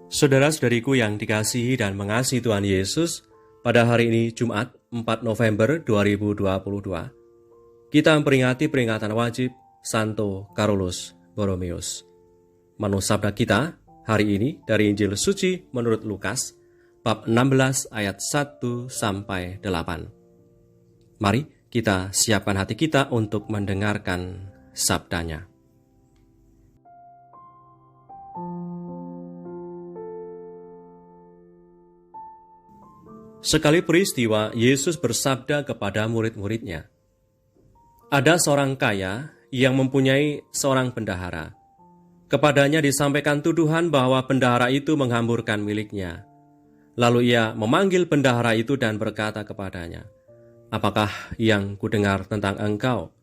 Saudara-saudariku yang dikasihi dan mengasihi Tuhan Yesus, pada hari ini Jumat 4 November 2022, kita memperingati peringatan wajib Santo Carolus Borromeus. Menu sabda kita hari ini dari Injil Suci menurut Lukas, bab 16 ayat 1-8. Mari kita siapkan hati kita untuk mendengarkan sabdanya. Sekali peristiwa, Yesus bersabda kepada murid-muridnya, "Ada seorang kaya yang mempunyai seorang bendahara. Kepadanya disampaikan tuduhan bahwa bendahara itu menghamburkan miliknya. Lalu ia memanggil bendahara itu dan berkata kepadanya, 'Apakah yang kudengar tentang engkau?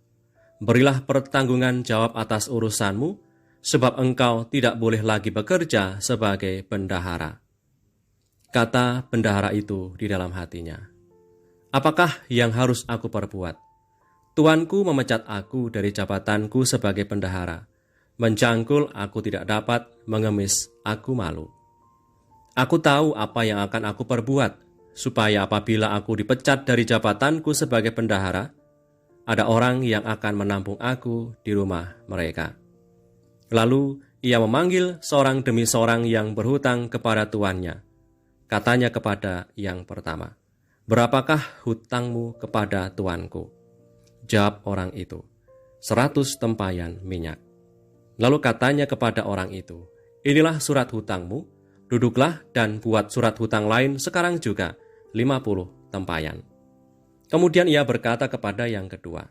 Berilah pertanggungan jawab atas urusanmu, sebab engkau tidak boleh lagi bekerja sebagai bendahara.' Kata bendahara itu di dalam hatinya, 'Apakah yang harus aku perbuat? Tuanku memecat aku dari jabatanku sebagai bendahara. Mencangkul aku tidak dapat, mengemis aku malu. Aku tahu apa yang akan aku perbuat, supaya apabila aku dipecat dari jabatanku sebagai bendahara, ada orang yang akan menampung aku di rumah mereka.' Lalu ia memanggil seorang demi seorang yang berhutang kepada tuannya. Katanya kepada yang pertama, 'Berapakah hutangmu kepada tuanku?' Jawab orang itu, 100 tempayan minyak. Lalu katanya kepada orang itu, 'Inilah surat hutangmu, duduklah dan buat surat hutang lain sekarang juga, 50 tempayan.' Kemudian ia berkata kepada yang kedua,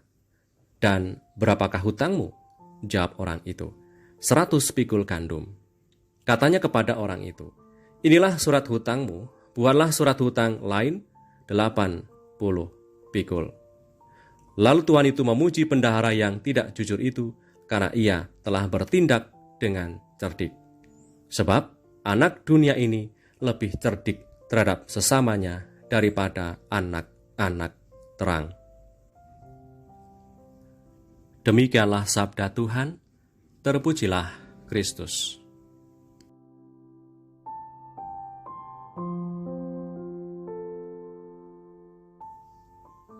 'Dan berapakah hutangmu?' Jawab orang itu, 100 pikul gandum. Katanya kepada orang itu, 'Inilah surat hutangmu, buatlah surat hutang lain 80 pikul.' Lalu tuan itu memuji bendahara yang tidak jujur itu, karena ia telah bertindak dengan cerdik. Sebab anak dunia ini lebih cerdik terhadap sesamanya daripada anak-anak terang." Demikianlah sabda Tuhan, terpujilah Kristus.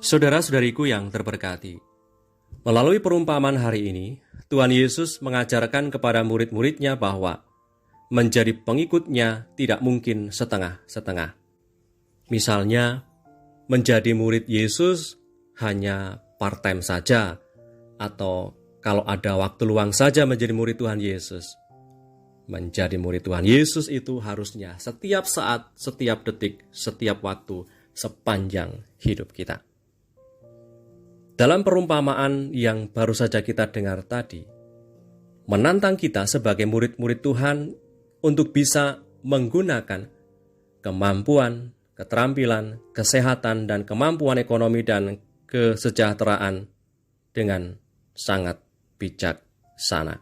Saudara-saudariku yang terberkati, melalui perumpamaan hari ini, Tuhan Yesus mengajarkan kepada murid-muridnya bahwa menjadi pengikutnya tidak mungkin setengah-setengah. Misalnya, menjadi murid Yesus hanya part-time saja, atau kalau ada waktu luang saja menjadi murid Tuhan Yesus. Menjadi murid Tuhan Yesus itu harusnya setiap saat, setiap detik, setiap waktu, sepanjang hidup kita. Dalam perumpamaan yang baru saja kita dengar tadi, menantang kita sebagai murid-murid Tuhan untuk bisa menggunakan kemampuan, keterampilan, kesehatan, dan kemampuan ekonomi dan kesejahteraan dengan sangat bijaksana.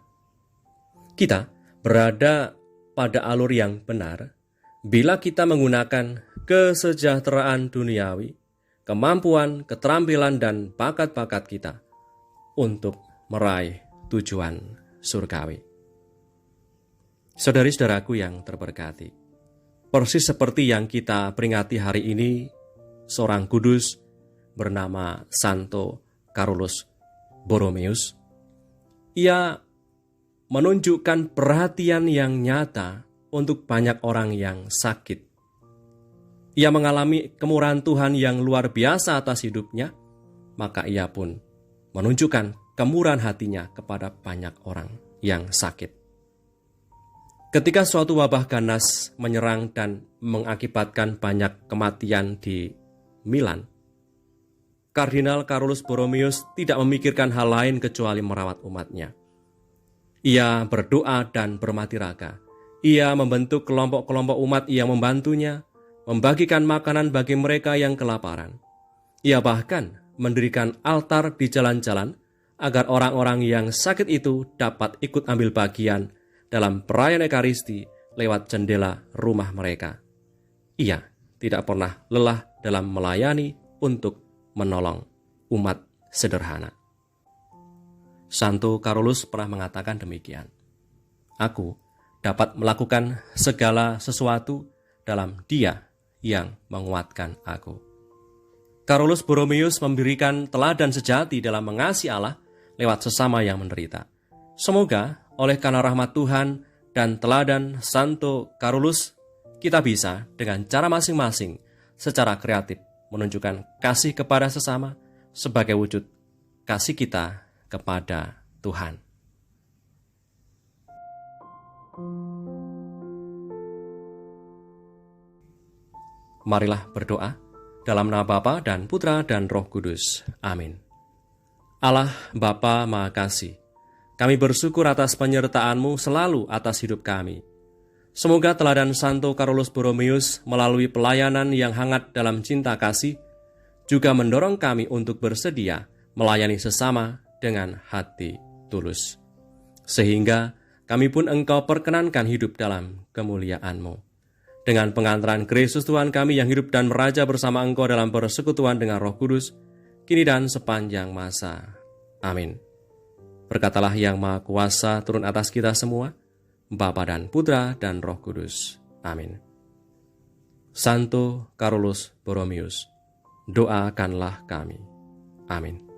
Kita berada pada alur yang benar bila kita menggunakan kesejahteraan duniawi, kemampuan, keterampilan, dan bakat-bakat kita untuk meraih tujuan surgawi. Saudari-saudaraku yang terberkati, persis seperti yang kita peringati hari ini, seorang kudus bernama Santo Carolus Borromeus, ia menunjukkan perhatian yang nyata untuk banyak orang yang sakit. Ia mengalami kemurahan Tuhan yang luar biasa atas hidupnya, maka ia pun menunjukkan kemurahan hatinya kepada banyak orang yang sakit. Ketika suatu wabah ganas menyerang dan mengakibatkan banyak kematian di Milan, Kardinal Carolus Borromeus tidak memikirkan hal lain kecuali merawat umatnya. Ia berdoa dan bermati raga. Ia membentuk kelompok-kelompok umat yang membantunya, membagikan makanan bagi mereka yang kelaparan. Ia bahkan mendirikan altar di jalan-jalan agar orang-orang yang sakit itu dapat ikut ambil bagian dalam perayaan Ekaristi lewat jendela rumah mereka. Ia tidak pernah lelah dalam melayani untuk menolong umat sederhana. Santo Carolus pernah mengatakan demikian, "Aku dapat melakukan segala sesuatu dalam Dia yang menguatkan aku. Carolus Borromeus memberikan teladan sejati dalam mengasihi Allah lewat sesama yang menderita. Semoga oleh karena rahmat Tuhan dan teladan Santo Carolus, kita bisa dengan cara masing-masing secara kreatif menunjukkan kasih kepada sesama sebagai wujud kasih kita kepada Tuhan. Marilah berdoa dalam nama Bapa dan Putra dan Roh Kudus. Amin. Allah Bapa Maha Kasih, kami bersyukur atas penyertaan-Mu selalu atas hidup kami. Semoga teladan Santo Carolus Borromeus melalui pelayanan yang hangat dalam cinta kasih juga mendorong kami untuk bersedia melayani sesama dengan hati tulus. Sehingga kami pun Engkau perkenankan hidup dalam kemuliaan-Mu. Dengan pengantaran Kristus Tuhan kami yang hidup dan meraja bersama Engkau dalam persekutuan dengan Roh Kudus, kini dan sepanjang masa. Amin. Berkatalah yang Maha Kuasa turun atas kita semua, Bapa dan Putra dan Roh Kudus. Amin. Santo Carolus Borromeus, doakanlah kami. Amin.